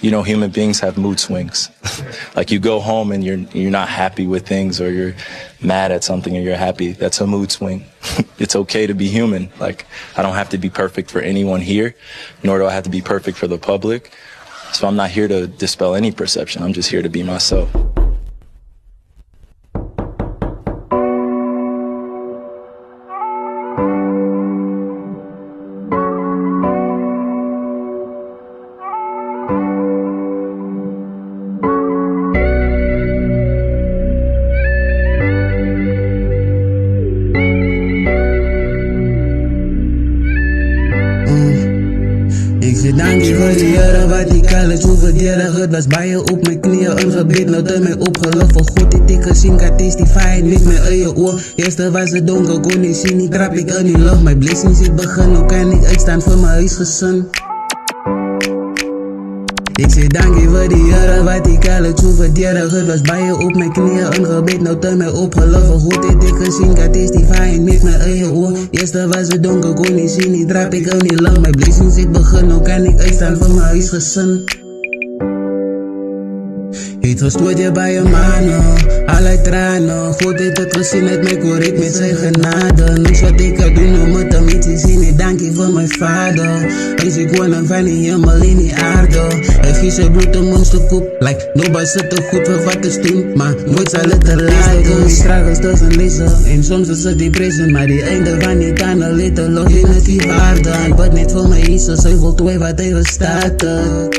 You know, human beings have mood swings. Like you go home and you're not happy with things, or you're mad at something and you're happy. That's a mood swing. It's okay to be human. Like, I don't have to be perfect for anyone here, nor do I have to be perfect for the public. So I'm not here to dispel any perception. I'm just here to be myself. Ik zit dankje voor de jaren wat ik alles hoeverdelen. Het was bij je op mijn knieën, een gebed, nou door mij opgelucht. Voor God dit ik gezien, kan testifyen met mijn eigen oor. Eerste was het donker, kon niet zien, niet trap ik in die lucht. Mijn blessings zit begin, nou kan ik uitstaan voor mijn huisgezin. Ik zeg dankje voor die jaren wat ik alles hoeverdelen. Het was bij je op mijn knieën, een gebed, nou door mij opgelucht. Voor God dit ik gezien, kan testifyen met mijn eigen oor. Eerste was het donker, kon niet zien, niet trap ik in die lucht. Mijn blessings zit begin, nou kan ik uitstaan voor mijn huisgezin. Het gestoord je bij je mannen, allerlei tranen. God heeft het gezien, het mij correct met zijn genade. Niks wat ik kan doen om het hem iets te zien. Ik dank je voor mijn vader. Hij is ik wonen van die hemel in die aarde. Hij vies zijn bloed om ons te koop. Like, nobody zit te goed voor wat te doen, maar nooit zal het te laten. Struggles tussen lezen, en soms is het depression. Maar die einde van die tunnel, little log in het die waarde. Ik bid net voor mijn Jesus, hij wil twee wat hij verstaat.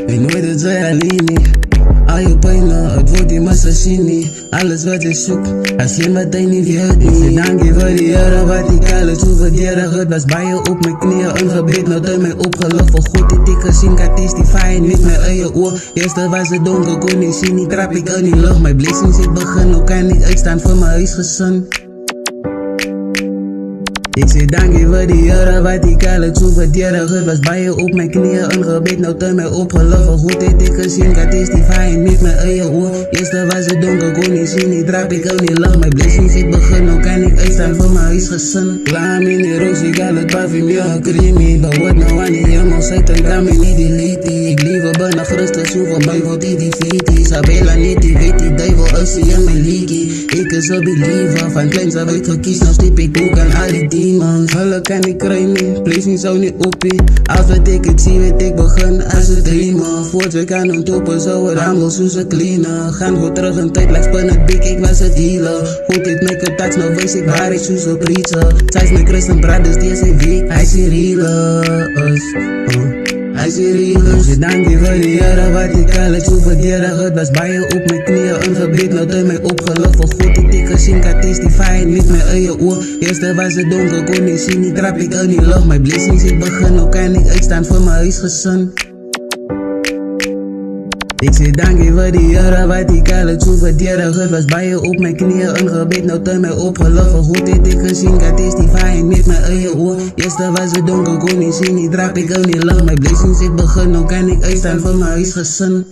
En nooit het zij alleen niet. Al je pijnen, het wordt die assassini. Alles wat je zoekt, alleen wat hij niet weet. Ik zeg dank je voor die jaren wat ik alles hoeverdelen. Het was bij je op mijn knieën, een gebed, nou door mij opgelucht. Voor God dit ik gezien, kan testifyen met mijn eigen oor. Eerste was het donker, kon niet zien, niet trap ik in die lucht. Mijn blessings zit begin, nou kan ik uitstaan voor mijn huisgezin. Ik zeg dank je voor die jaren wat ik alles hoeverdelen. Het was bij je op mijn knieën, een gebed, nou door mij opgelucht. Voor God dit ik gezien, kan testifyen met mijn eigen oor. Eerste was het donker, kon niet zien, niet trap ik in die lucht. Mijn blessings zit begin, nou kan ik uitstaan voor mijn huisgezin. Klaar in die roos, ik al het parfum, ja, creamy. Maar wat nou aan die helemaal Satan, kan me niet deleten. Ik liever ben naar Christus, hoeveel mij wordt die defeat. Isabella niet, die weet die duivel is die in mijn league. Ik is een believer, van kleins af ik gekies, nou stip ik ook aan al die demons. Hulle kan ik krijgen niet, blessings zou niet opie. Als wat ik het zie, weet ik begin als het dreamen. Voort we kan hun toppen, zou het handel zo ze cleanen. Gaan goed terug een tijd, like spannend big, ik was het dealer. Goed dit make a touch, nou wees ik waar ik zo zo preacher. Zij is mijn Christen brothers, die is een week, hij is realers. Hij is realers. Je dank je voor die jaren wat ik alles hoeverdelen. Het was bij je op mijn knieën, een gebed, nou door mij opgelucht. Voor God dit ik gezien, kan testifyen met mijn eigen oor. Eerste was het donker, kon niet zien, niet trap ik in die lucht. Mijn blessings zit begin, nou kan ik uitstaan voor mijn huisgezin. Ik zeg dank je voor die jaren wat ik alles hoeverdelen. Het was bij je op mijn knieën, een gebed, nou door mij opgelucht. Voor goed dit ik gezien, kan testifyen met mijn eigen oor. Eerste was het donker, kon niet zien, niet trap ik in die lucht. Mijn blessings zit begin, nou kan ik uitstaan voor mijn huisgezin.